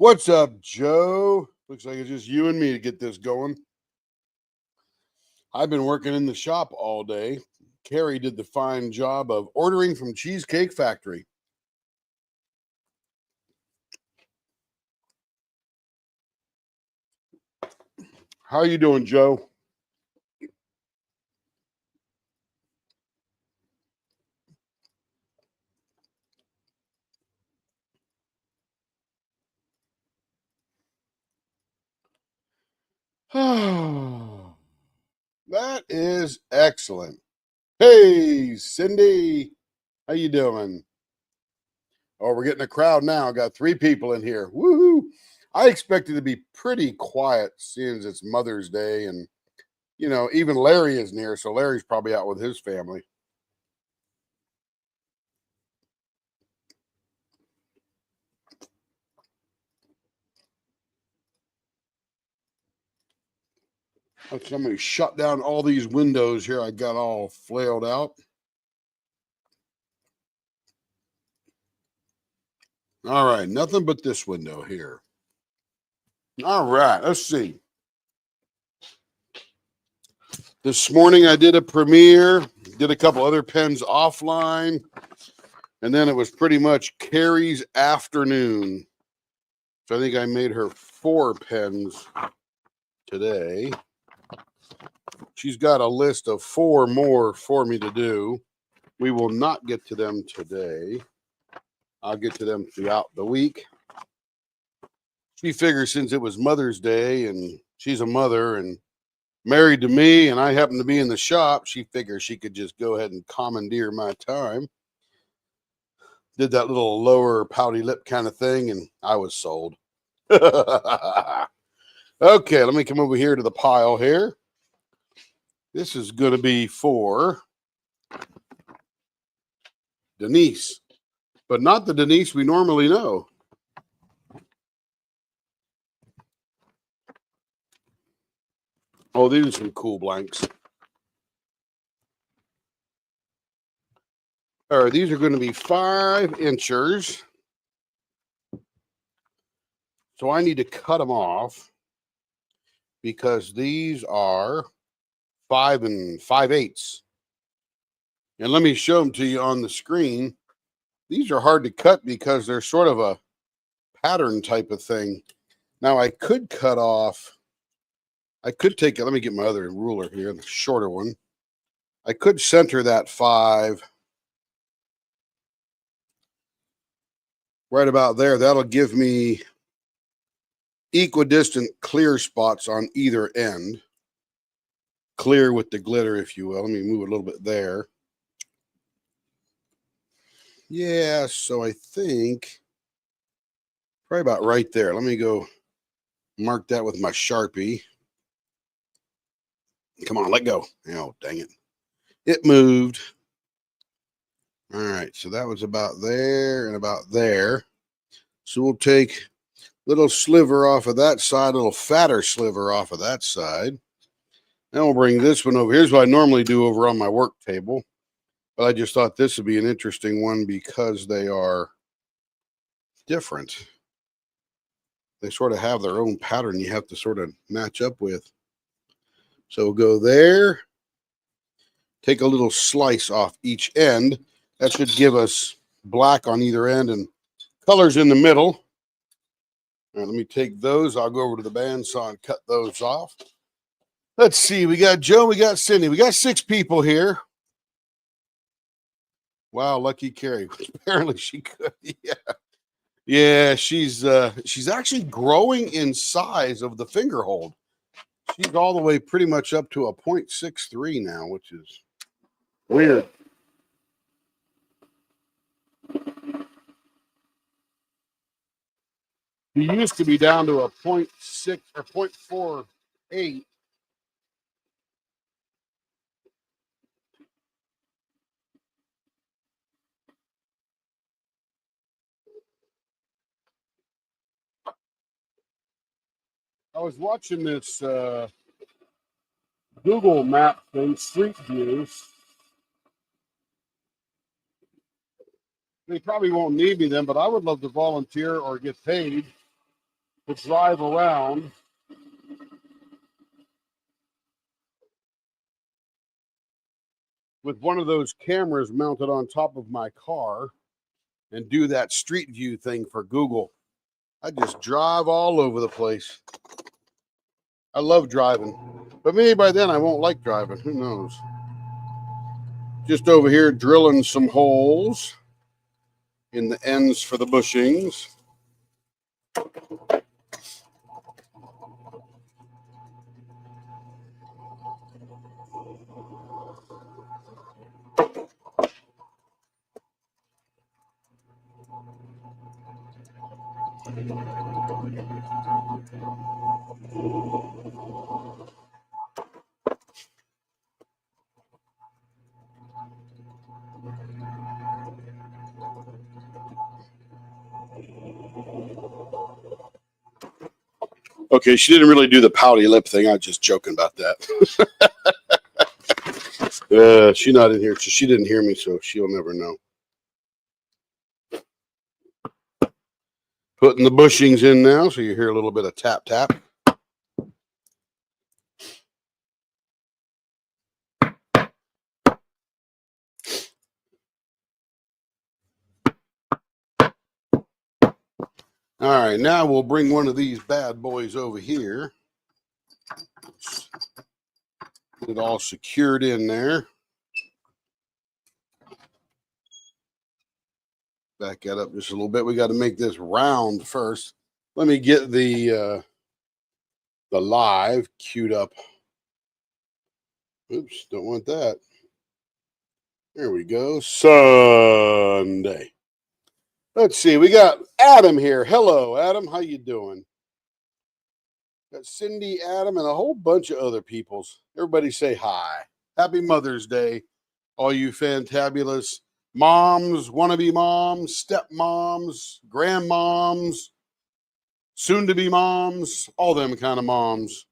What's up, Joe? Looks like it's just you and me to get this going. I've been working in the shop all day. Carrie did the fine job of ordering from Cheesecake Factory. How you doing, Joe? That is excellent. Hey, Cindy, how you doing? Oh, we're getting a crowd now. I got 3 people in here. Woohoo! I expected to be pretty quiet, seeing as it's Mother's Day, and even Larry is near, so Larry's probably out with his family. Somebody shut down all these windows here. I got all flailed out. All right, nothing but this window here. All right, let's see. This morning I did a premiere, did a couple other pens offline, and then it was pretty much Carrie's afternoon. So I think I made her 4 pens today. She's got a list of 4 more for me to do. We will not get to them today. I'll get to them throughout the week. She figures since it was Mother's Day and she's a mother and married to me and I happen to be in the shop, she figures she could just go ahead and commandeer my time. Did that little lower pouty lip kind of thing and I was sold. Okay, let me come over here to the pile here. This is going to be for Denise, but not the Denise we normally know. Oh, these are some cool blanks. All right, these are going to be 5 inchers. So I need to cut them off because these are 5 5/8. And let me show them to you on the screen. These are hard to cut because they're sort of a pattern type of thing. Now I could cut off, I could take it, let me get my other ruler here, the shorter one. I could center that 5 right about there. That'll give me equidistant clear spots on either end. Clear with the glitter, if you will. Let me move a little bit there. Yeah, so I think probably about right there. Let me go mark that with my Sharpie. Come on, let go. Oh, dang it. It moved. All right, so that was about there and about there. So we'll take a little sliver off of that side, a little fatter sliver off of that side. Then we'll bring this one over. Here's what I normally do over on my work table. But I just thought this would be an interesting one because they are different. They sort of have their own pattern you have to sort of match up with. So we'll go there. Take a little slice off each end. That should give us black on either end and colors in the middle. All right, let me take those. I'll go over to the bandsaw and cut those off. Let's see. We got Joe. We got Cindy. We got 6 people here. Wow, lucky Carrie. Apparently she could. Yeah, she's actually growing in size of the finger hold. She's all the way pretty much up to a 0.63 now, which is weird. He used to be down to a 0.6 or 0.48. I was watching this Google map thing, Street Views. They probably won't need me then, but I would love to volunteer or get paid to drive around with one of those cameras mounted on top of my car and do that street view thing for Google. I just drive all over the place. I love driving, but maybe by then I won't like driving. Who knows? Just over here drilling some holes in the ends for the bushings. Okay, she didn't really do the pouty lip thing. I was just joking about that. She's not in here. She didn't hear me, so she'll never know. Putting the bushings in now, so you hear a little bit of tap, tap. All right, now we'll bring one of these bad boys over here. Get it all secured in there. Back that up just a little bit. We got to make this round first. Let me get the live queued up. Oops, don't want that. There we go. Sunday. Let's see. We got Adam here. Hello, Adam. How you doing? Got Cindy, Adam, and a whole bunch of other peoples. Everybody say hi. Happy Mother's Day, all you fantabulous moms, wannabe moms, stepmoms, grandmoms, soon-to-be moms, all them kind of moms.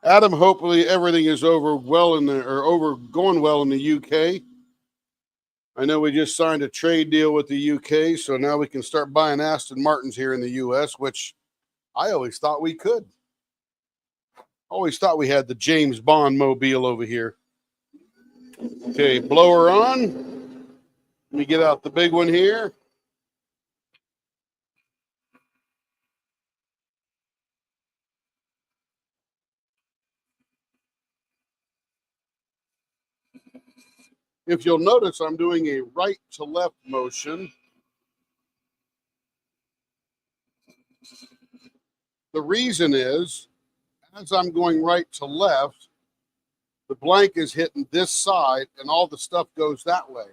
Adam, hopefully everything is going well in the UK. I know we just signed a trade deal with the UK, so now we can start buying Aston Martins here in the US, which I always thought we could. Always thought we had the James Bond mobile over here. Okay, blower on. Let me get out the big one here. If you'll notice, I'm doing a right to left motion. The reason is, as I'm going right to left, the blank is hitting this side and all the stuff goes that way.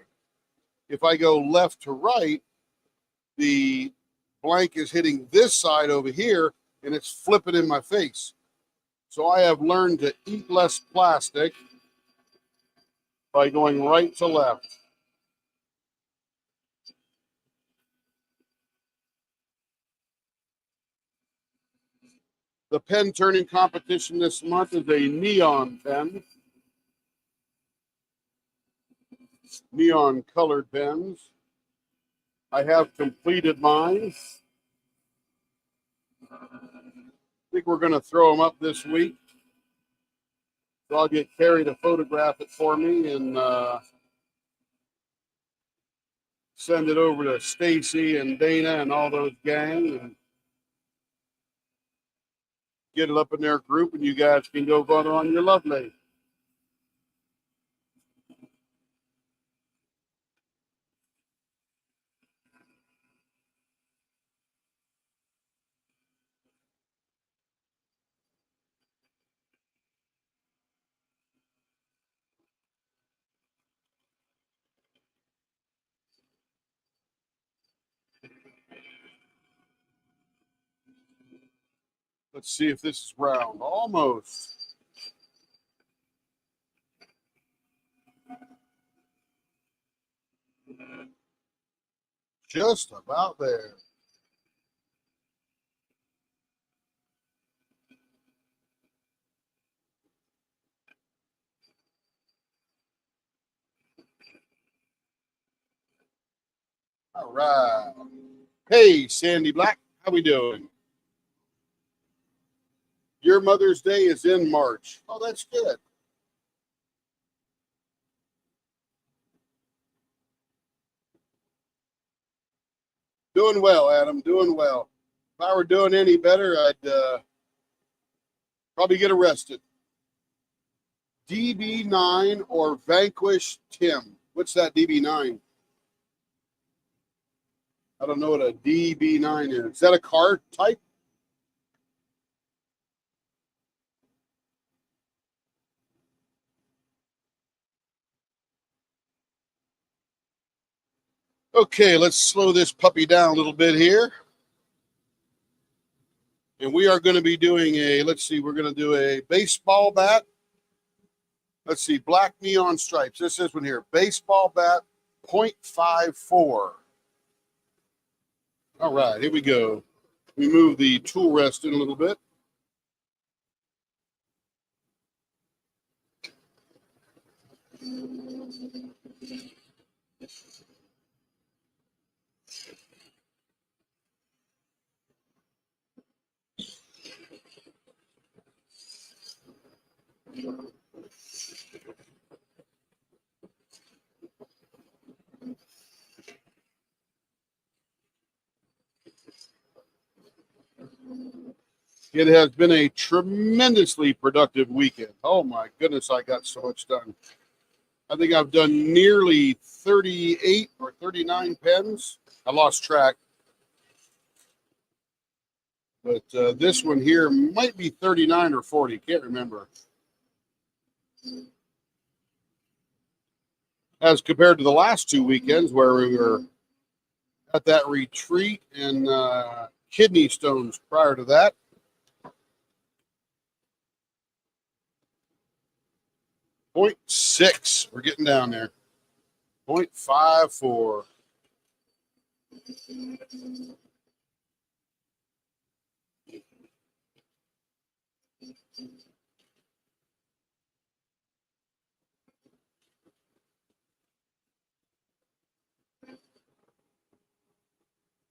If I go left to right, the blank is hitting this side over here and it's flipping in my face. So I have learned to eat less plastic by going right to left. The pen turning competition this month is a neon pen. Neon colored pens. I have completed mine. I think we're going to throw them up this week. So I'll get Carrie to photograph it for me and send it over to Stacy and Dana and all those gang and get it up in their group, and you guys can go vote on your lovely. Let's see if this is round. Almost. Just about there. All right. Hey, Sandy Black. How we doing? Your Mother's Day is in March. Oh, that's good. Doing well, Adam. Doing well. If I were doing any better, I'd probably get arrested. DB9 or Vanquish Tim. What's that DB9? I don't know what a DB9 is. Is that a car type? Okay, let's slow this puppy down a little bit here. And we are going to be doing let's see, we're going to do a baseball bat. Let's see, black neon stripes. This one here, baseball bat, 0.54. All right, here we go. We move the tool rest in a little bit. It has been a tremendously productive weekend. Oh my goodness, I got so much done. I think I've done nearly 38 or 39 pens. I lost track. But this one here might be 39 or 40. Can't remember. As compared to the last 2 weekends where we were at that retreat and kidney stones prior to that. .6. We're getting down there. 0.54.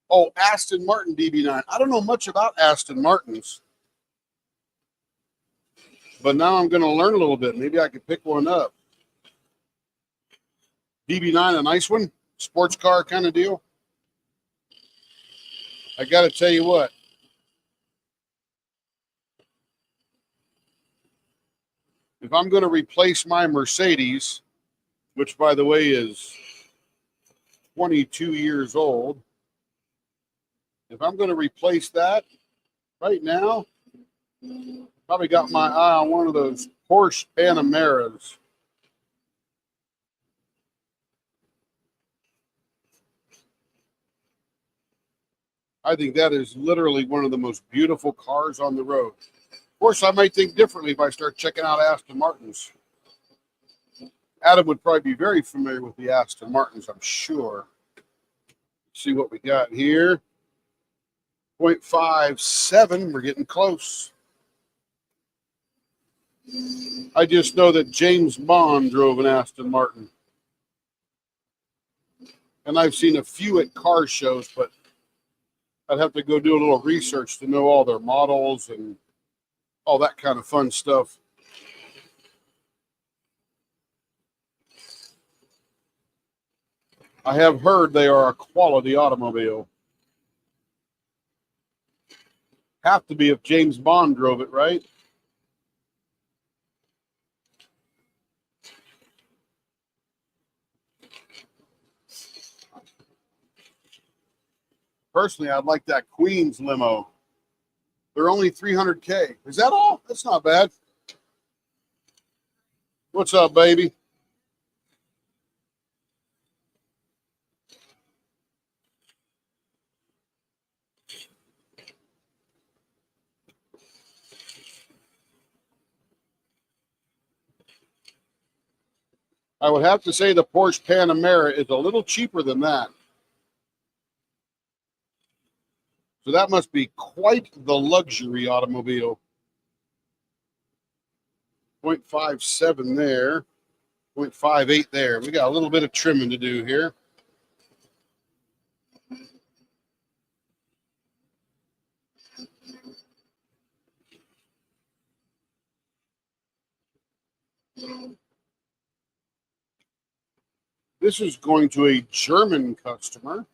Oh, Aston Martin DB9. I don't know much about Aston Martins, but now I'm going to learn a little bit. Maybe I could pick one up. DB9, a nice one, sports car kind of deal. I got to tell you what. If I'm going to replace my Mercedes, which by the way is 22 years old, if I'm going to replace that right now, probably got my eye on one of those Porsche Panameras. I think that is literally one of the most beautiful cars on the road. Of course, I might think differently if I start checking out Aston Martins. Adam would probably be very familiar with the Aston Martins, I'm sure. Let's see what we got here. 0.57. We're getting close. I just know that James Bond drove an Aston Martin. And I've seen a few at car shows, but I'd have to go do a little research to know all their models and all that kind of fun stuff. I have heard they are a quality automobile. Have to be if James Bond drove it, right? Personally, I'd like that Queens limo. They're only $300K. Is that all? That's not bad. What's up, baby? I would have to say the Porsche Panamera is a little cheaper than that. So that must be quite the luxury automobile. 0.57 there. 0.58 there. We got a little bit of trimming to do here. This is going to a German customer.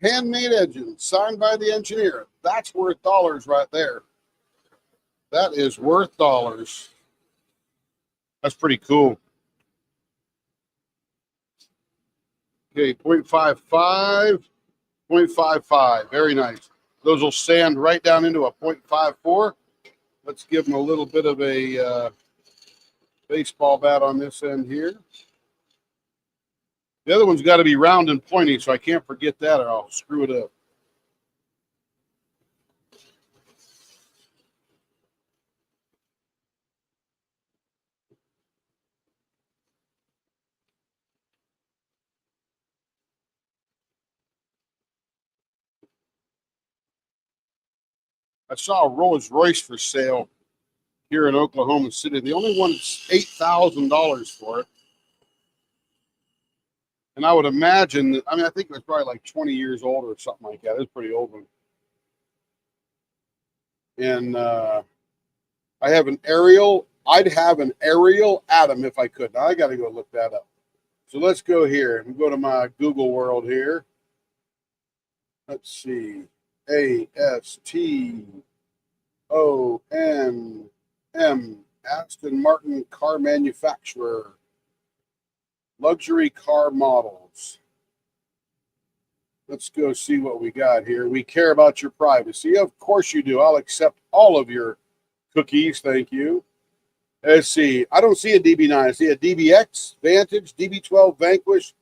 Handmade engine, signed by the engineer. That's worth dollars right there. That is worth dollars. That's pretty cool. Okay, 0.55, 0.55. Very nice. Those will sand right down into a 0.54. Let's give them a little bit of a baseball bat on this end here. The other one's got to be round and pointy, so I can't forget that or I'll screw it up. I saw a Rolls Royce for sale here in Oklahoma City. The only one that's $8,000 for it. And I would imagine that, I mean, I think it was probably like 20 years old or something like that. It was a pretty old one. And I have an aerial. I'd have an aerial Atom if I could. Now I got to go look that up. So let's go here and go to my Google world here. Let's see. ASTONM. Aston Martin car manufacturer. Luxury car models. Let's go see what we got here. We care about your privacy. Of course you do. I'll accept all of your cookies. Thank you. Let's see. I don't see a DB9. I see a DBX, Vantage, DB12, Vanquish,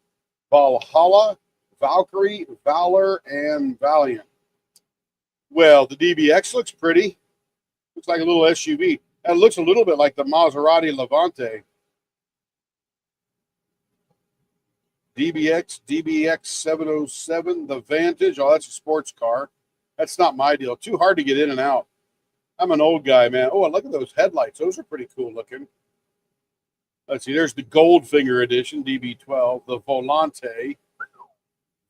Valhalla, Valkyrie, Valor, and Valiant. Well, the DBX looks pretty. Looks like a little SUV. And it looks a little bit like the Maserati Levante. DBX 707, the Vantage. Oh, that's a sports car. That's not my deal. Too hard to get in and out. I'm an old guy, man. Oh, and look at those headlights. Those are pretty cool looking. Let's see. There's the Goldfinger edition, DB12. The Volante.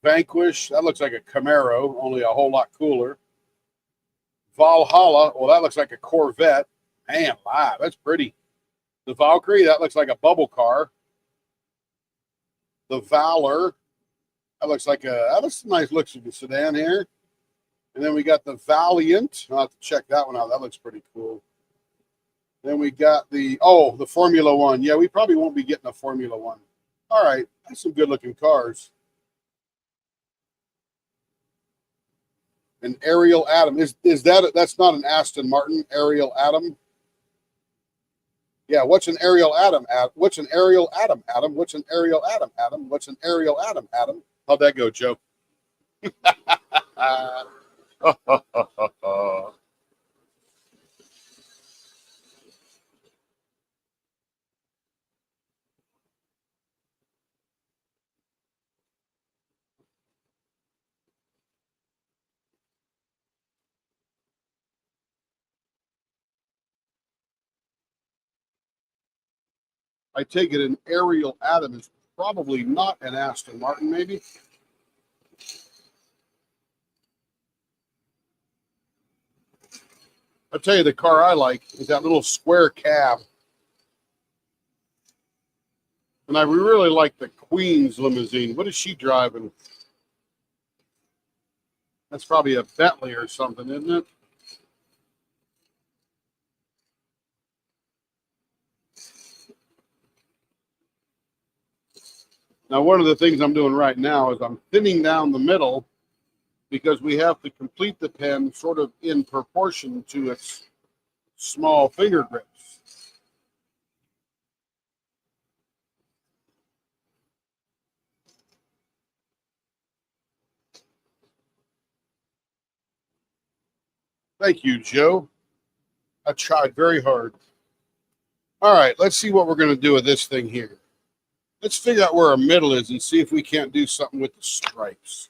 Vanquish. That looks like a Camaro, only a whole lot cooler. Valhalla. Well, that looks like a Corvette. Man, live. That's pretty. The Valkyrie. That looks like a bubble car. The Valor, that looks like that's a nice looking sedan here. And then we got the Valiant. I'll have to check that one out. That looks pretty cool. Then we got the Formula One. Yeah, we probably won't be getting a Formula One. All right, that's some good looking cars. An Ariel Atom. Is that's not an Aston Martin Ariel Atom? Yeah, what's an aerial Atom? What's an aerial Atom? Adam? What's an aerial Atom? Adam? What's an aerial Atom? Adam? How'd that go, Joe? I take it an aerial Atom is probably not an Aston Martin, maybe. I'll tell you the car I like is that little square cab. And I really like the Queen's limousine. What is she driving? That's probably a Bentley or something, isn't it? Now, one of the things I'm doing right now is I'm thinning down the middle because we have to complete the pen sort of in proportion to its small finger grips. Thank you, Joe. I tried very hard. All right, let's see what we're going to do with this thing here. Let's figure out where our middle is and see if we can't do something with the stripes.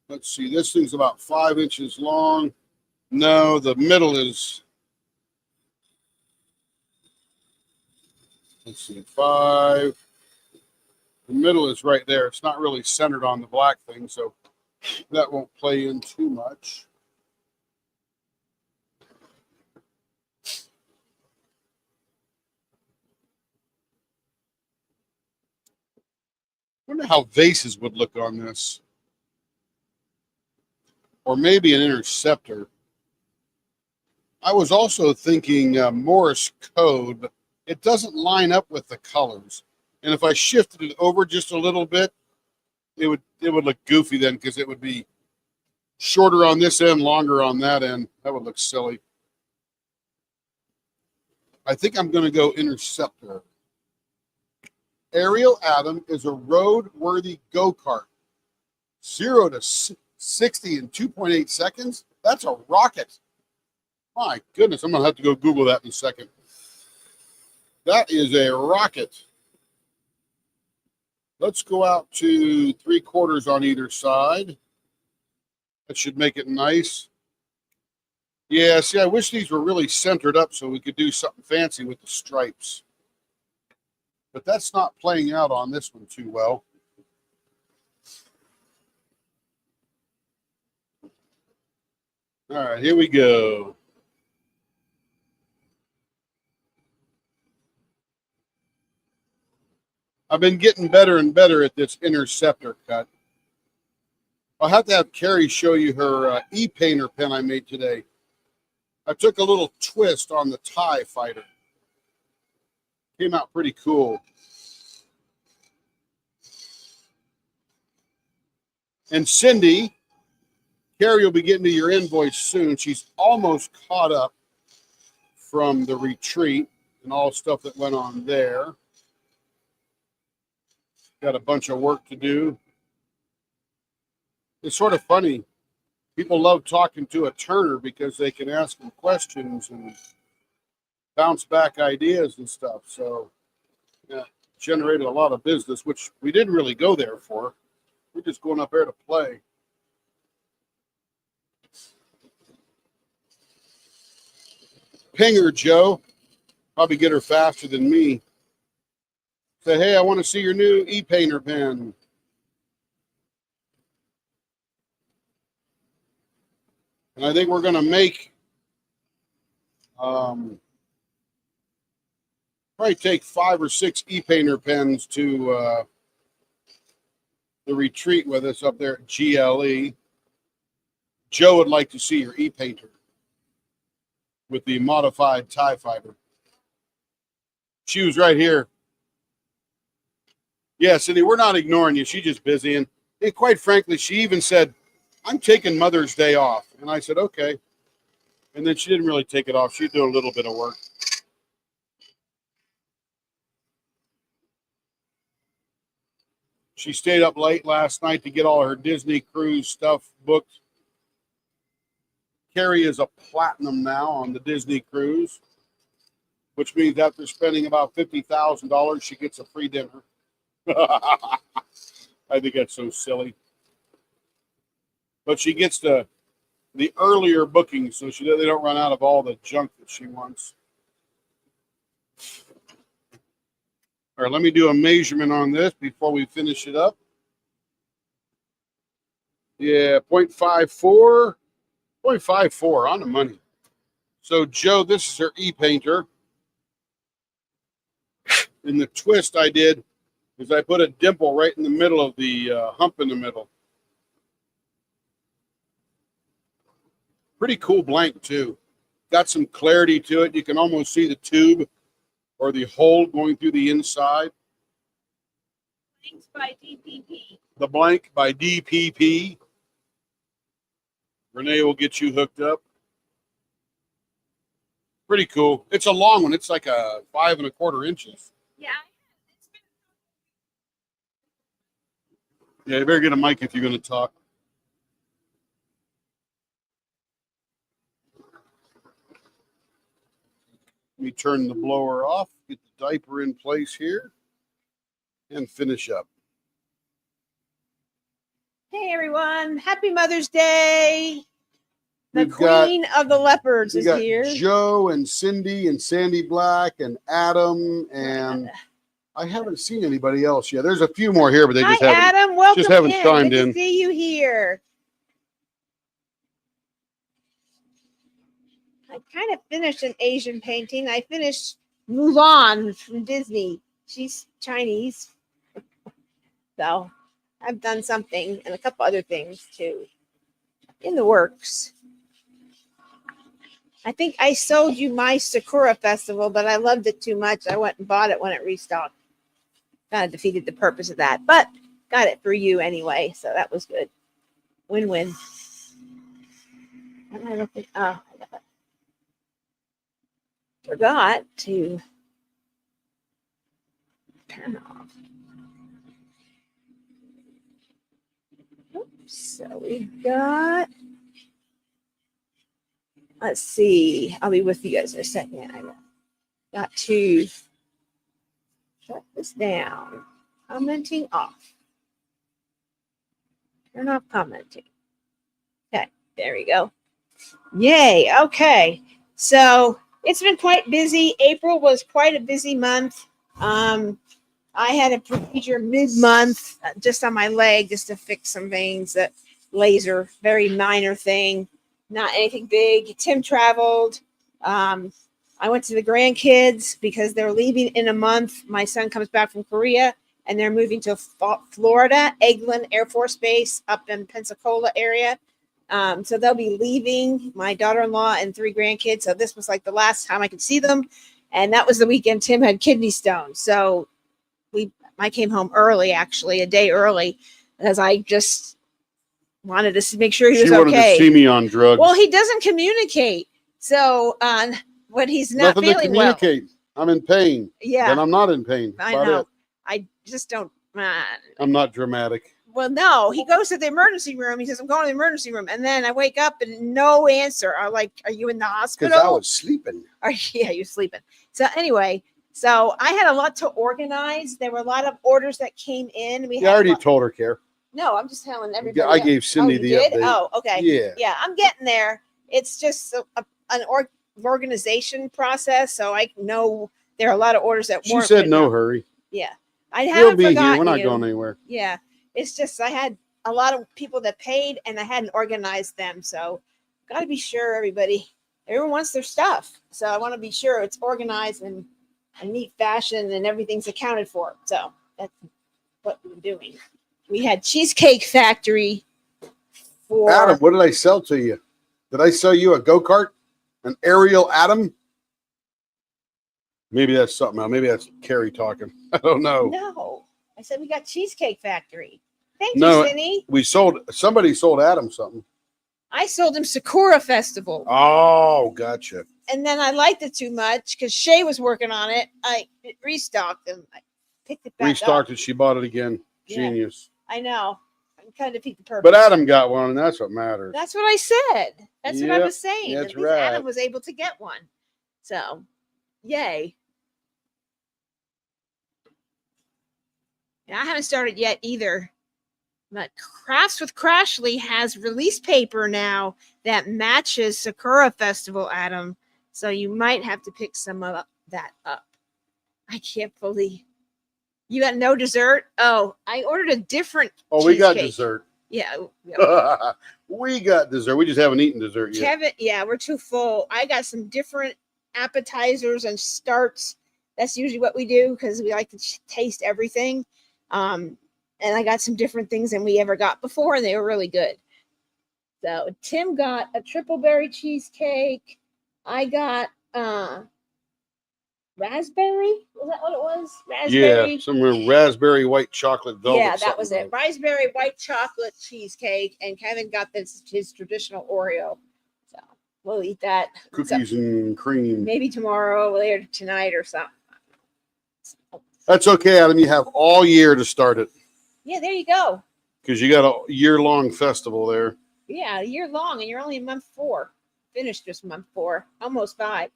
Let's see, this thing's about 5 inches long. No, the middle is, let's see, 5. The middle is right there. It's not really centered on the black thing, so that won't play in too much. I wonder how vases would look on this. Or maybe an interceptor. I was also thinking Morse code, but it doesn't line up with the colors. And if I shifted it over just a little bit, it would look goofy then, because it would be shorter on this end, longer on that end. That would look silly. I think I'm going to go interceptor. Ariel Atom is a road-worthy go-kart. 0 to 60 in 2.8 seconds? That's a rocket. My goodness, I'm going to have to go Google that in a second. That is a rocket. Let's go out to 3/4 on either side. That should make it nice. Yeah, see, I wish these were really centered up so we could do something fancy with the stripes. But that's not playing out on this one too well. All right, here we go. I've been getting better and better at this interceptor cut. I'll have to have Carrie show you her e-painter pen I made today. I took a little twist on the TIE fighter. Came out pretty cool. And Cindy, Carrie will be getting to your invoice soon. She's almost caught up from the retreat and all stuff that went on there. Got a bunch of work to do. It's sort of funny. People love talking to a turner because they can ask them questions and bounce back ideas and stuff. So, yeah, generated a lot of business, which we didn't really go there for. We're just going up there to play. Ping her, Joe. Probably get her faster than me. Say, hey, I want to see your new e-painter pen. And I think we're going to make, probably take 5 or 6 e-painter pens to the retreat with us up there at GLE. Joe would like to see your e-painter with the modified TIE fighter. She was right here. Yeah, Cindy, we're not ignoring you. She's just busy. And quite frankly, she even said, I'm taking Mother's Day off. And I said, okay. And then she didn't really take it off. She'd do a little bit of work. She stayed up late last night to get all her Disney cruise stuff booked. Carrie is a platinum now on the Disney cruise, which means after spending about $50,000, she gets a free dinner. I think that's so silly. But she gets the earlier bookings so they don't run out of all the junk that she wants. All right, let me do a measurement on this before we finish it up. Yeah, 0.54. 0.54 on the money. So, Joe, this is her e-painter. And the twist I did is I put a dimple right in the middle of the hump in the middle. Pretty cool blank, too. Got some clarity to it. You can almost see the tube or the hole going through the inside. Blanks by DPP. The blank by DPP. Renee will get you hooked up. Pretty cool. It's a long one. It's like a 5 1/4 inches. Yeah. Yeah, you better get a mic if you're going to talk. Let me turn the blower off, get the diaper in place here, and finish up. Hey, everyone. Happy Mother's Day. The We've got- queen of the leopards We is got here. Joe and Cindy and Sandy Black and Adam and I haven't seen anybody else yet. There's a few more here, but they Hi, just haven't. Adam. Welcome haven't in. chimed Good in. to see you here. I kind of finished an Asian painting. I finished Mulan from Disney. She's Chinese. So I've done something and a couple other things too in the works. I think I sold you my Sakura Festival, but I loved it too much. I went and bought it when it restocked. Kind of defeated the purpose of that, but got it for you anyway. So that was good. Win-win. And I don't think, I forgot to turn off. Oops. So we've got, let's see. I'll be with you guys in a second. I got to shut this down. Commenting off. Turn off commenting. Okay, there we go. Yay. Okay. So it's been quite busy. April was quite a busy month. I had a procedure mid-month just on my leg just to fix some veins, that laser, very minor thing, not anything big. Tim traveled. I went to the grandkids because they're leaving in a month. My son comes back from Korea and they're moving to Florida, Eglin Air Force Base up in Pensacola area. So they'll be leaving, my daughter-in-law and 3 grandkids. So this was like the last time I could see them. And that was the weekend Tim had kidney stones. So I came home early, actually, a day early, because I just wanted to make sure he was okay. She wanted to see me on drugs. Well, he doesn't communicate. So when he's not Nothing feeling to communicate. Well, I'm in pain. Yeah. Then I'm not in pain. I know. I just don't. I'm not dramatic. Well, no, he goes to the emergency room. He says, I'm going to the emergency room. And then I wake up and no answer. I'm like, are you in the hospital? Because I was sleeping. Yeah, you're sleeping. So anyway, so I had a lot to organize. There were a lot of orders that came in. I already told her, Care. No, I'm just telling everybody. I gave Cindy the update. Oh, okay. Yeah. Yeah, I'm getting there. It's just an organization process. So I know there are a lot of orders that weren't. She said no hurry. Yeah. I haven't You'll be forgotten here. We're not you. going anywhere. Yeah. It's just I had a lot of people that paid and I hadn't organized them. So got to be sure everyone wants their stuff. So I want to be sure it's organized in a neat fashion and everything's accounted for. So that's what we're doing. We had Cheesecake Factory for Adam, what did I sell to you? Did I sell you a go-kart? An aerial Adam? Maybe that's something else. Maybe that's Carrie talking. I don't know. No. I said we got Cheesecake Factory. Thank No, you, Cindy. Somebody sold Adam something. I sold him Sakura Festival. Oh, gotcha. And then I liked it too much because Shay was working on it. I restocked and I picked it back Restocked up. it. She bought it again. Yeah. Genius. I know. I'm kind of defeat the purpose. But Adam got one, and that's what matters. That's what I said. That's what I was saying. That's At least right. Adam was able to get one. So, yay. And I haven't started yet either. But Crafts with Crashly has release paper now that matches Sakura Festival, Adam. So you might have to pick some of that up. I can't believe you got no dessert. Oh, I ordered a different. Oh, we got cheesecake. dessert. Yeah. We got dessert. We just haven't eaten dessert yet. Kevin, yeah, we're too full. I got some different appetizers and starts. That's usually what we do because we like to taste everything. And I got some different things than we ever got before, and they were really good. So Tim got a triple berry cheesecake. I got raspberry. Was that what it was? Raspberry. Yeah, some raspberry white chocolate velvet. Yeah, that was it. Raspberry white chocolate cheesecake, and Kevin got his traditional Oreo. So we'll eat that. Cookies and cream. Maybe tomorrow, later tonight, or something. That's okay, Adam. You have all year to start it. Yeah, there you go. Because you got a year-long festival there. Yeah, a year long, and you're only in month 4. Finished just month 4, almost 5.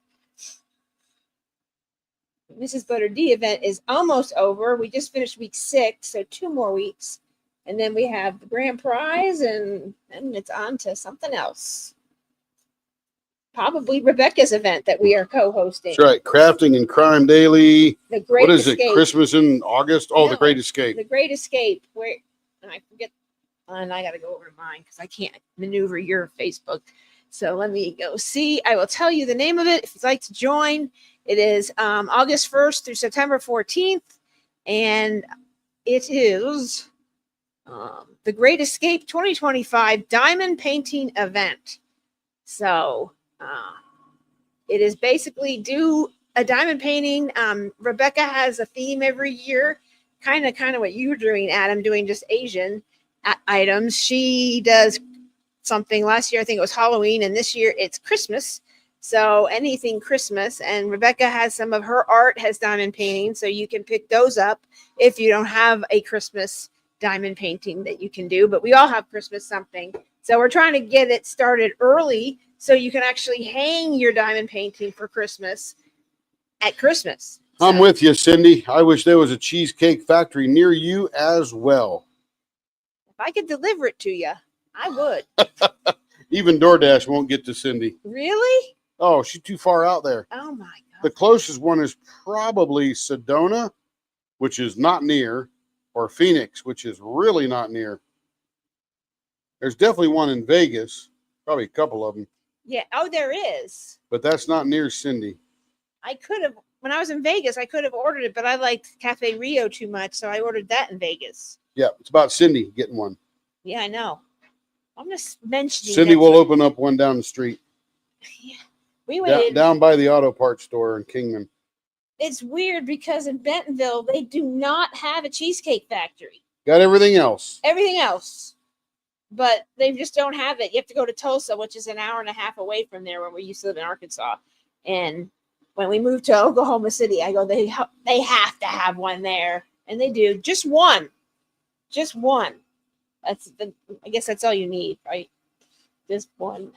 Mrs. Butter D event is almost over. We just finished week 6, so 2 more weeks. And then we have the grand prize, and it's on to something else. probably Rebecca's event that we are co-hosting. That's right. Crafting and Crime Daily. The Great What is Escape. it? Christmas in August? Oh, No, the Great Escape. The Great Escape. Where, and I forget, and I got to go over to mine because I can't maneuver your Facebook. So let me go see. I will tell you the name of it if you'd like to join. It is August 1st through September 14th, and it is the Great Escape 2025 Diamond Painting Event. So it is basically do a diamond painting. Rebecca has a theme every year, kind of what you were doing, Adam, doing just Asian items. She does something last year, I think it was Halloween, and this year it's Christmas. So anything Christmas, and Rebecca has some of her art has diamond painting, so you can pick those up if you don't have a Christmas diamond painting that you can do. But we all have Christmas something, so we're trying to get it started early so you can actually hang your diamond painting for Christmas at Christmas. I'm with you, Cindy. I wish there was a cheesecake factory near you as well. If I could deliver it to you, I would. Even DoorDash won't get to Cindy. Really? Oh, she's too far out there. Oh my God. The closest one is probably Sedona, which is not near, or Phoenix, which is really not near. There's definitely one in Vegas, probably a couple of them. Yeah. Oh, there is. But that's not near Cindy. I could have, when I was in Vegas, I could have ordered it, but I liked Cafe Rio too much, so I ordered that in Vegas. Yeah, it's about Cindy getting one. Yeah, I know. I'm just mentioning. Cindy will open up one down the street. Yeah. We waited. Down by the auto parts store in Kingman. It's weird because in Bentonville, they do not have a cheesecake factory. Got everything else. Everything else. But they just don't have it. You have to go to Tulsa, which is an hour and a half away from there when we used to live in Arkansas. And when we moved to Oklahoma City, I go, they have to have one there. And they do. Just one. Just one. I guess that's all you need, right? Just one.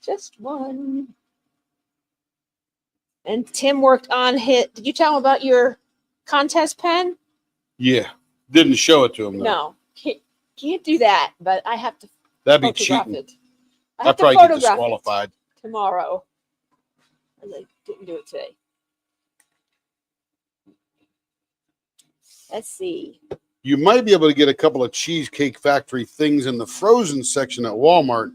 Just one. And Tim worked on did you tell him about your contest pen? Yeah. Didn't show it to him, though. No. Can't do that, but I have to That'd be photograph cheating. it. I'd probably get disqualified. Tomorrow. I didn't do it today. Let's see. You might be able to get a couple of Cheesecake Factory things in the frozen section at Walmart.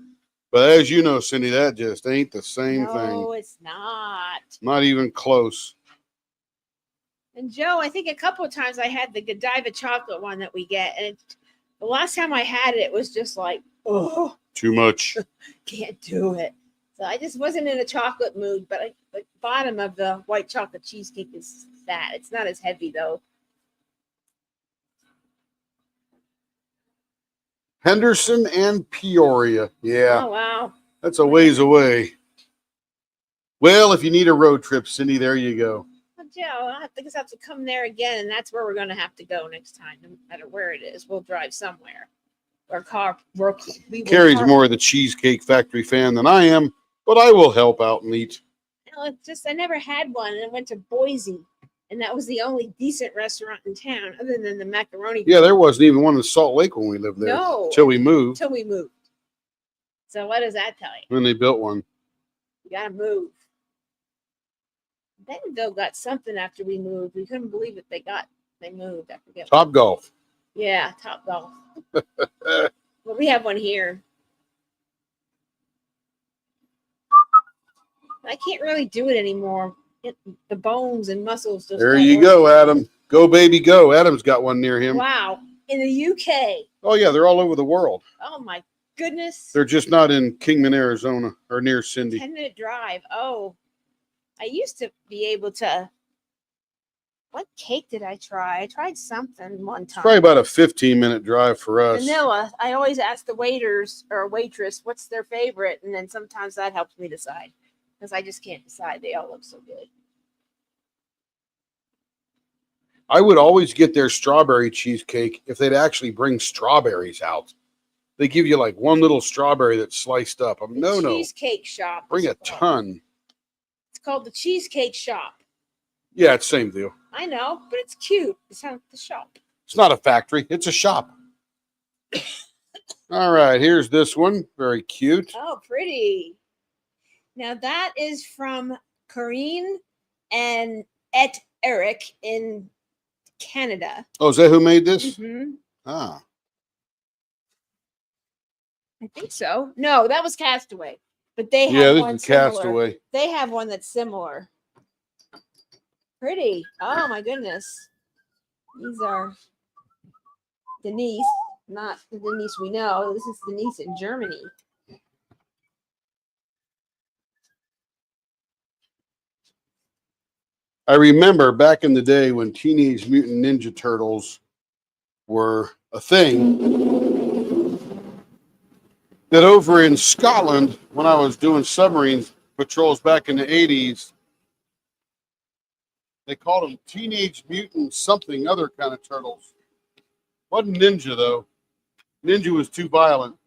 But as you know, Cindy, that just ain't the same thing. No, it's not. Not even close. And Joe, I think a couple of times I had the Godiva chocolate one that we get. And the last time I had it, it was just like, oh. Too much. Can't do it. So I just wasn't in a chocolate mood. But the bottom of the white chocolate cheesecake is fat. It's not as heavy, though. Henderson and Peoria. Yeah. Oh, wow. That's a ways away. Well, if you need a road trip, Cindy, there you go. Well, Joe, I have to come there again, and that's where we're going to have to go next time, no matter where it is. We'll drive somewhere. Carrie's more of the Cheesecake Factory fan than I am, but I will help out and eat. No, it's just I never had one, and I went to Boise, and that was the only decent restaurant in town, other than the macaroni. Yeah, there wasn't even one in Salt Lake when we lived there. No. Till we moved. So what does that tell you? When they built one. You got to move. Bentonville got something after we moved. We couldn't believe it. They moved. I forget. Top Golf. Yeah, Top Golf. Well, we have one here. I can't really do it anymore. The bones and muscles just. There you go, Adam. Go, baby, go. Adam's got one near him. Wow. In the UK. Oh, yeah, they're all over the world. Oh, my goodness. They're just not in Kingman, Arizona, or near Cindy. 10-minute drive. Oh, I used to be able to. What cake did I try? I tried something one time. Probably about a 15-minute drive for us. Vanilla. I always ask the waiters or waitress what's their favorite, and then sometimes that helps me decide because I just can't decide. They all look so good. I would always get their strawberry cheesecake if they'd actually bring strawberries out. They give you like one little strawberry that's sliced up. No. Cheesecake Shop. Bring a ton. It's called the Cheesecake Shop. Yeah, it's same deal. I know, but it's cute. It's not the shop. It's not a factory. It's a shop. All right, here's this one. Very cute. Oh, pretty. Now that is from Corrine and Et Eric in Canada. Oh, is that who made this? Hmm. Ah, I think so. No, that was Castaway, but they yeah, have this one is similar. Castaway. They have one that's similar. Pretty. Oh my goodness. These are Denise, not the Denise we know. This is Denise in Germany. I remember back in the day when Teenage Mutant Ninja Turtles were a thing, that over in Scotland, when I was doing submarine patrols back in the 80s, they called them Teenage Mutant something other kind of turtles. Wasn't Ninja, though. Ninja was too violent.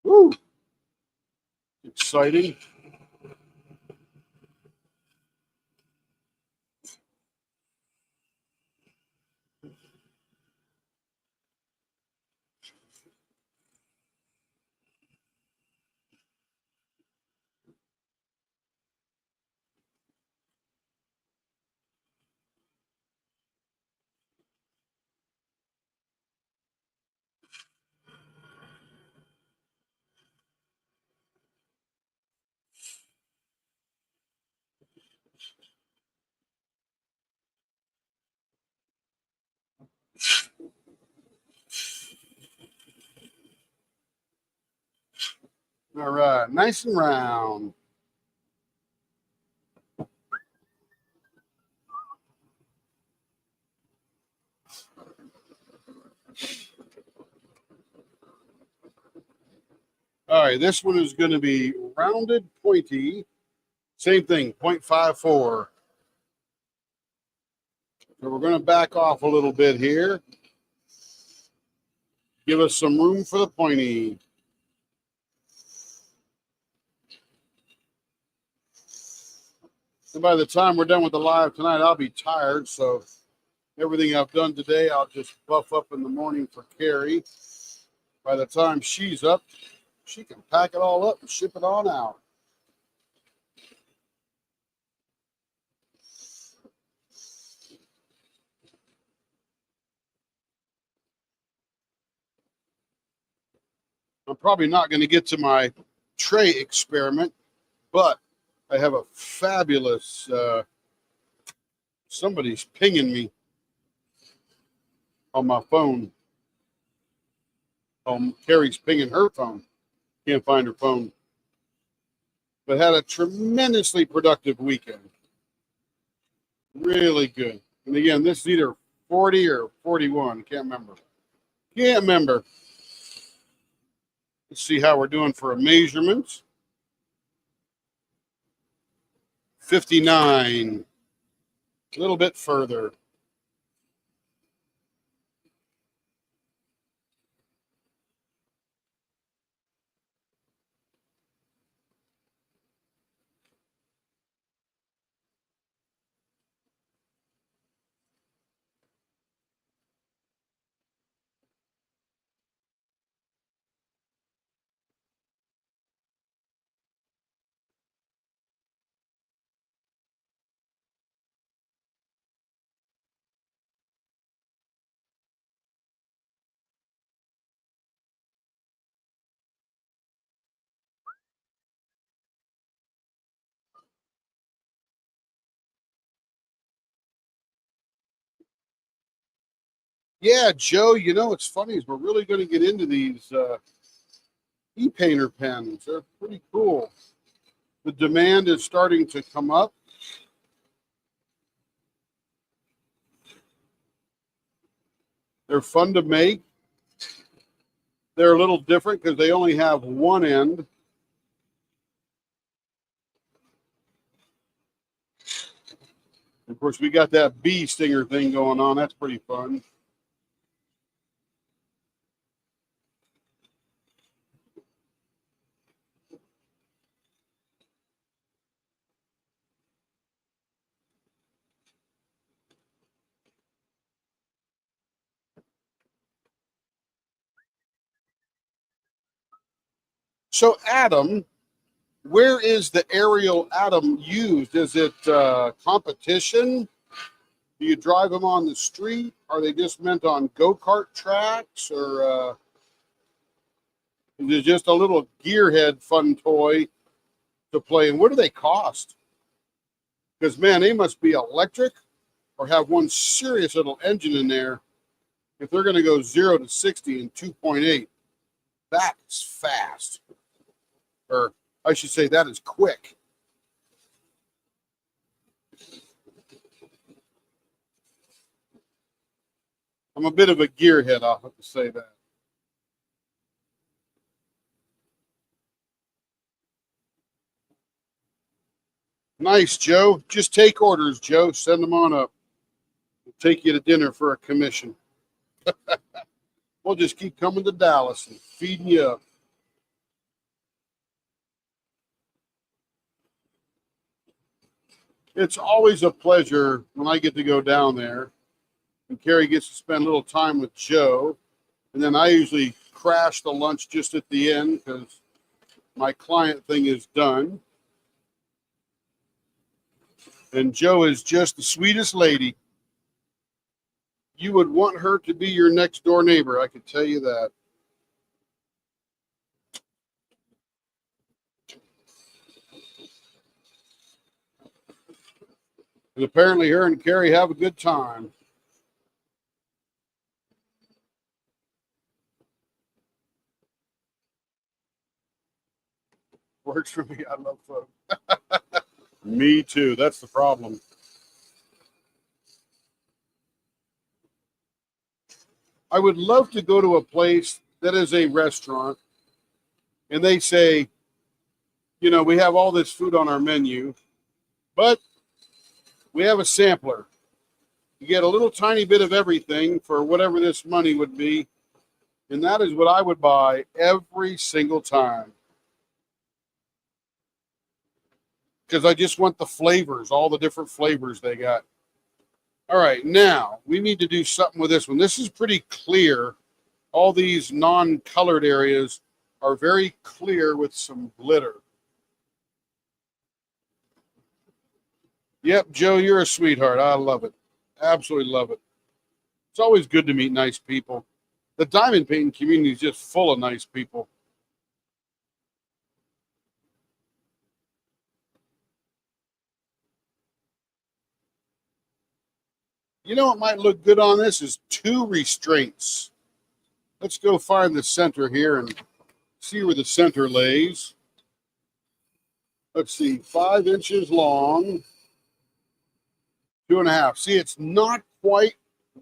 Woo! Exciting. All right, nice and round. All right, this one is going to be rounded, pointy. Same thing, 0.54. So we're going to back off a little bit here. Give us some room for the pointy. And by the time we're done with the live tonight, I'll be tired. So everything I've done today, I'll just buff up in the morning for Carrie. By the time she's up, she can pack it all up and ship it on out. I'm probably not going to get to my tray experiment, but I have a fabulous, somebody's pinging me on my phone. Carrie's pinging her phone. Can't find her phone. But had a tremendously productive weekend. Really good. And again, this is either 40 or 41. Can't remember. Can't remember. Let's see how we're doing for a measurement. 59. A little bit further. Yeah, Joe, you know, what's funny is we're really going to get into these e-painter pens. They're pretty cool. The demand is starting to come up. They're fun to make. They're a little different because they only have one end. Of course, we got that bee stinger thing going on. That's pretty fun. So, Adam, where is the aerial Adam used? Is it competition? Do you drive them on the street? Are they just meant on go-kart tracks? Or is it just a little gearhead fun toy to play? And what do they cost? Because, man, they must be electric or have one serious little engine in there if they're going to go 0 to 60 in 2.8. That's fast. Or I should say that is quick. I'm a bit of a gearhead, I'll have to say that. Nice, Joe. Just take orders, Joe. Send them on up. We'll take you to dinner for a commission. We'll just keep coming to Dallas and feeding you up. It's always a pleasure when I get to go down there and Carrie gets to spend a little time with Joe. And then I usually crash the lunch just at the end because my client thing is done. And Joe is just the sweetest lady. You would want her to be your next door neighbor, I can tell you that. And apparently her and Carrie have a good time. Works for me. I love folks. Me too. That's the problem. I would love to go to a place that is a restaurant and they say, you know, we have all this food on our menu, but we have a sampler. You get a little tiny bit of everything for whatever this money would be. And that is what I would buy every single time. Because I just want the flavors, all the different flavors they got. All right, now we need to do something with this one. This is pretty clear. All these non-colored areas are very clear with some glitter. Yep, Joe, you're a sweetheart. I love it. Absolutely love it. It's always good to meet nice people. The diamond painting community is just full of nice people. You know what might look good on this is 2 restraints. Let's go find the center here and see where the center lays. Let's see, 5 inches long, 2.5. See, it's not quite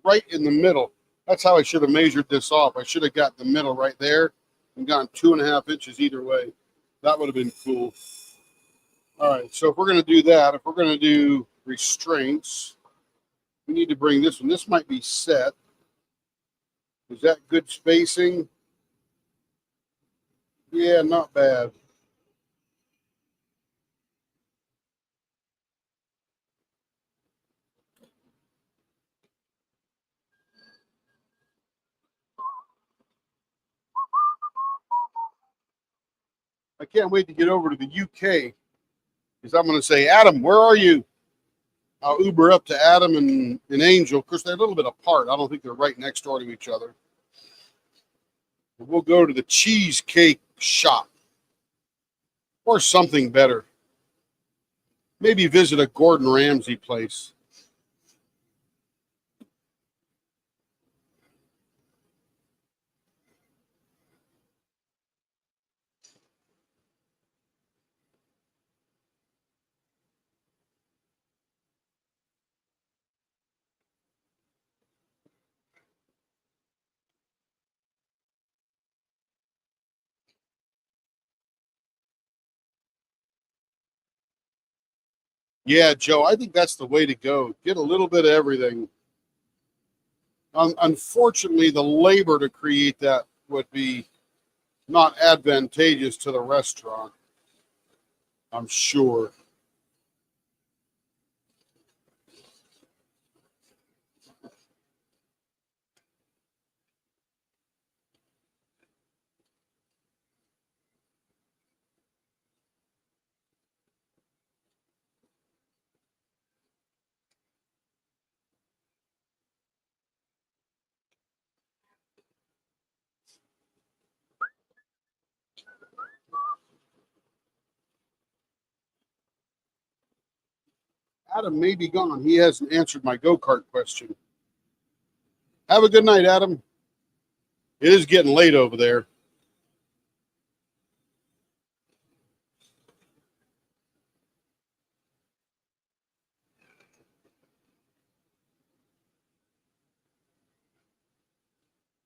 right in the middle. That's how I should have measured this off. I should have got the middle right there and gone 2.5 inches either way. That would have been cool. All right, so if we're going to do that, if we're going to do restraints, we need to bring this one. This might be set. Is that good spacing? Yeah, not bad. I can't wait to get over to the UK because I'm going to say, Adam, where are you? I'll Uber up to Adam and Angel. Of course, they're a little bit apart. I don't think they're right next door to each other. But we'll go to the cheesecake shop or something better. Maybe visit a Gordon Ramsay place. Yeah, Joe, I think that's the way to go. Get a little bit of everything. Unfortunately, the labor to create that would be not advantageous to the restaurant, I'm sure. Adam may be gone. He hasn't answered my go-kart question. Have a good night, Adam. It is getting late over there.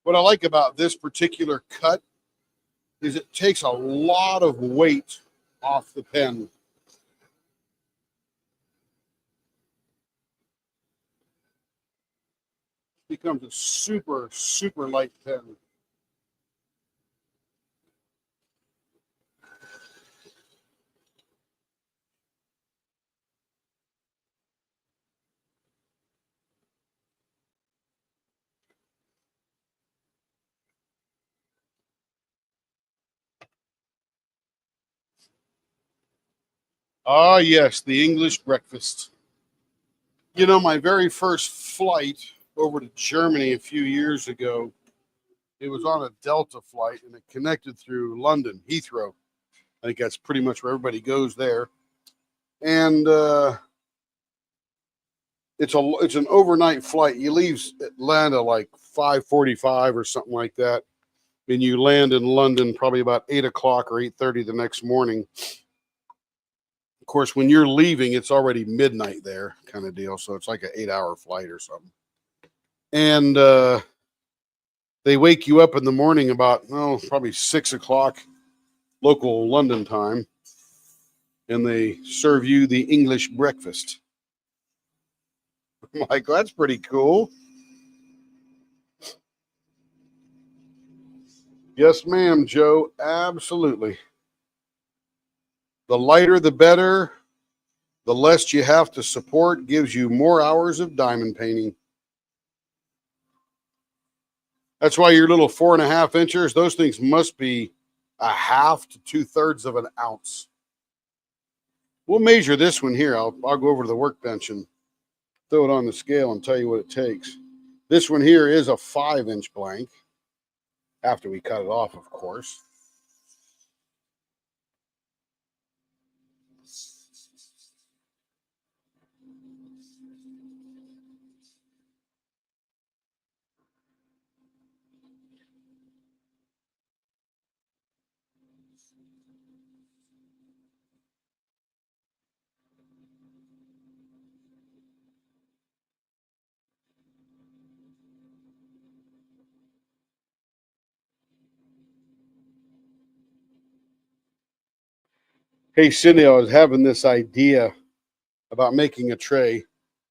What I like about this particular cut is it takes a lot of weight off the pen. It becomes a super, super light pen. Ah, yes, the English breakfast. You know, my very first flight over to Germany a few years ago, it was on a Delta flight and it connected through London, Heathrow. I think that's pretty much where everybody goes there. And it's an overnight flight. You leave Atlanta like 5:45 or something like that, and you land in London probably about 8 o'clock or 8:30 the next morning. Of course, when you're leaving, it's already midnight there, kind of deal. So it's like an 8 hour flight or something. And they wake you up in the morning about probably 6 o'clock local London time, and they serve you the English breakfast. I'm like, well, that's pretty cool. Yes, ma'am, Joe. Absolutely. The lighter, the better. The less you have to support gives you more hours of diamond painting. That's why your little 4.5 inchers, those things must be a half to 2/3 of an ounce. We'll measure this one here. I'll go over to the workbench and throw it on the scale and tell you what it takes. This one here is a 5-inch blank, after we cut it off, of course. Hey, Cindy, I was having this idea about making a tray.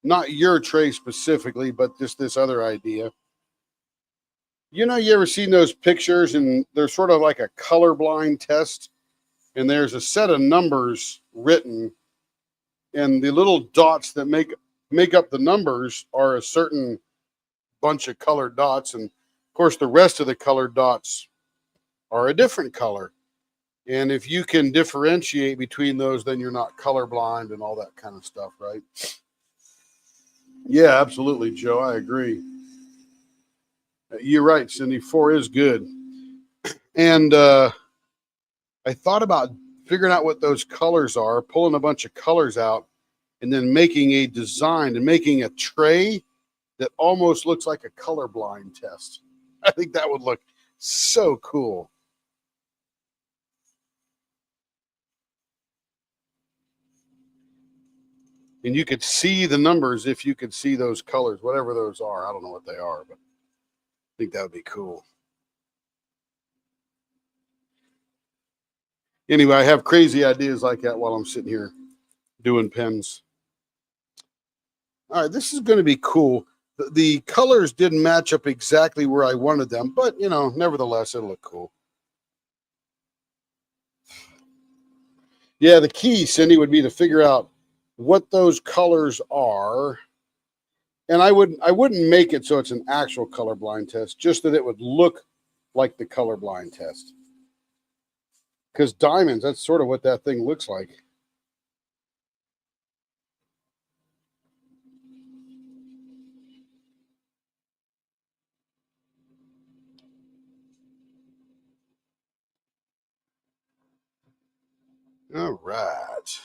Not your tray specifically, but just this other idea. You know, you ever seen those pictures and they're sort of like a colorblind test, and there's a set of numbers written, and the little dots that make up the numbers are a certain bunch of colored dots, and of course the rest of the colored dots are a different color. And if you can differentiate between those, then you're not colorblind and all that kind of stuff, right? Yeah, absolutely, Joe. I agree. You're right, Cindy. 4 is good. And I thought about figuring out what those colors are, pulling a bunch of colors out, and then making a design and making a tray that almost looks like a colorblind test. I think that would look so cool. And you could see the numbers if you could see those colors, whatever those are. I don't know what they are, but I think that would be cool. Anyway, I have crazy ideas like that while I'm sitting here doing pens. All right, this is going to be cool. The colors didn't match up exactly where I wanted them, but, you know, nevertheless, it'll look cool. Yeah, the key, Cindy, would be to figure out what those colors are. And I wouldn't make it so it's an actual colorblind test, just that it would look like the colorblind test. Because diamonds, that's sort of what that thing looks like. All right.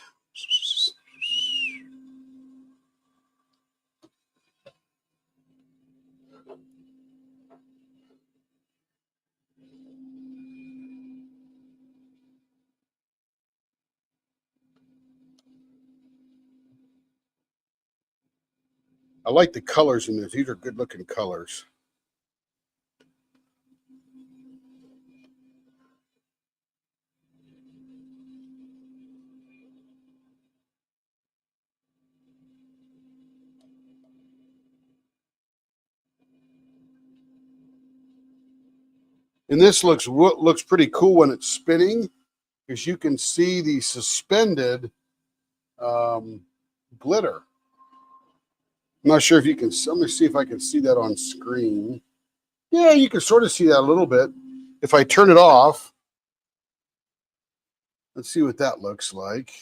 I like the colors in this. These are good looking colors. And this looks pretty cool when it's spinning, because you can see the suspended glitter. I'm not sure if you can. Let me see if I can see that on screen. Yeah, you can sort of see that a little bit. If I turn it off, let's see what that looks like.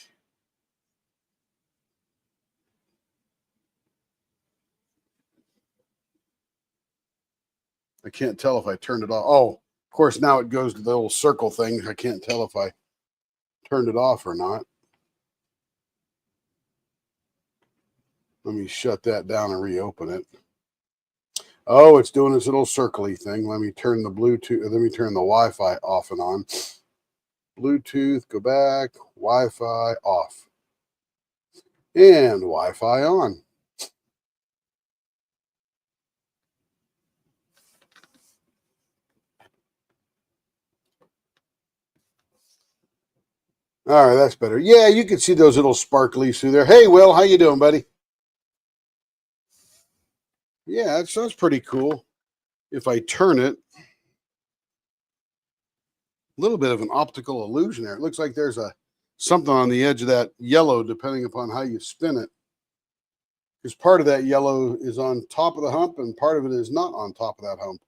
I can't tell if I turned it off. Oh, of course, now it goes to the little circle thing. I can't tell if I turned it off or not. Let me shut that down and reopen it. Oh, it's doing this little circly thing. Let me turn the Bluetooth, let me turn the Wi-Fi off and on. Bluetooth, go back, Wi-Fi off. And Wi-Fi on. All right, that's better. Yeah, you can see those little sparklies through there. Hey, Will, how you doing, buddy? Yeah, that sounds pretty cool. If I turn it, a little bit of an optical illusion there. It looks like there's something on the edge of that yellow, depending upon how you spin it. Because part of that yellow is on top of the hump, and part of it is not on top of that hump.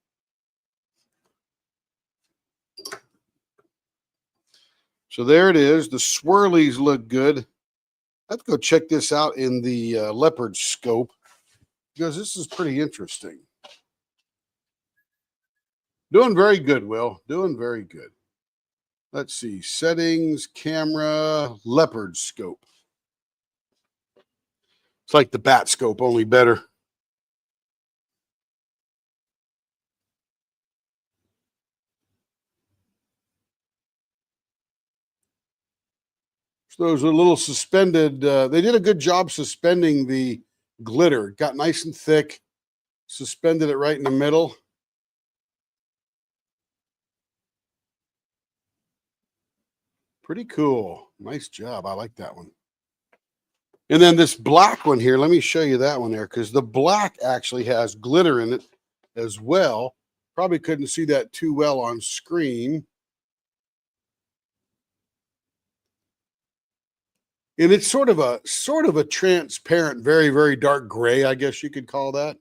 So there it is. The swirlies look good. I have to go check this out in the Leopard scope, because this is pretty interesting. Doing very good, Will. Doing very good. Let's see. Settings, camera, Leopard scope. It's like the bat scope, only better. So those are a little suspended. They did a good job suspending the glitter. Got nice and thick. Suspended it right in the middle. Pretty cool. Nice job. I like that one. And then this black one here, let me show you that one there, because the black actually has glitter in it as well. Probably couldn't see that too well on screen. And it's sort of a transparent, very, very dark gray, I guess you could call that.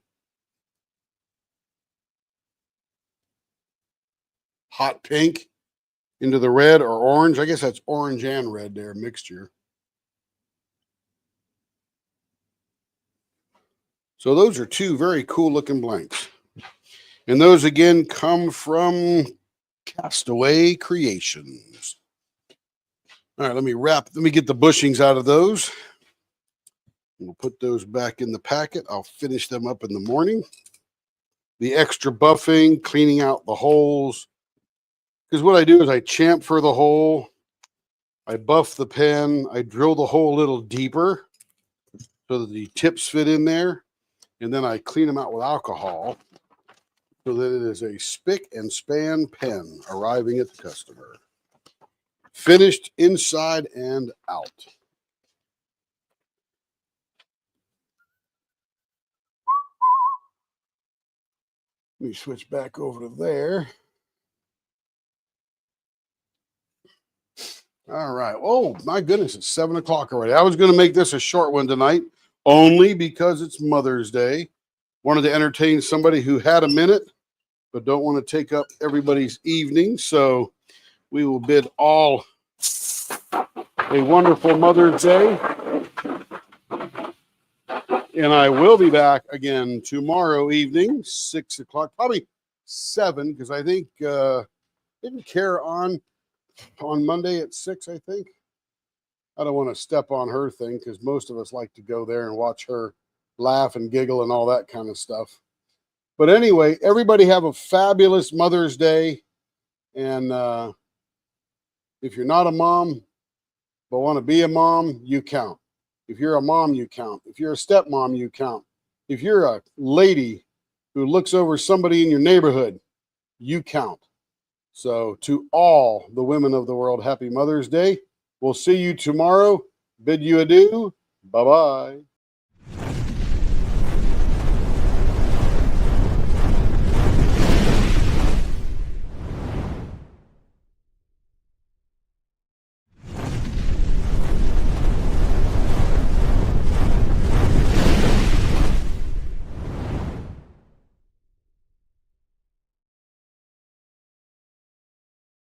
Hot pink into the red or orange. I guess that's orange and red there, mixture. So those are two very cool looking blanks. And those again come from Castaway Creations. All right, let me get the bushings out of those. We'll put those back in the packet. I'll finish them up in the morning. The extra buffing, cleaning out the holes. Because what I do is I chamfer the hole, I buff the pen, I drill the hole a little deeper so that the tips fit in there, and then I clean them out with alcohol so that it is a spick and span pen arriving at the customer. Finished inside and out. Let me switch back over to there. All right. Oh, my goodness. It's 7 o'clock already. I was going to make this a short one tonight only because it's Mother's Day. Wanted to entertain somebody who had a minute, but don't want to take up everybody's evening. So we will bid all a wonderful Mother's Day. And I will be back again tomorrow evening, 6 o'clock, probably 7, because I think didn't Care on Monday at 6, I think. I don't want to step on her thing because most of us like to go there and watch her laugh and giggle and all that kind of stuff. But anyway, everybody have a fabulous Mother's Day. And if you're not a mom but want to be a mom, you count. If you're a mom, you count. If you're a stepmom, you count. If you're a lady who looks over somebody in your neighborhood, you count. So to all the women of the world, happy Mother's Day. We'll see you tomorrow. Bid you adieu. Bye-bye.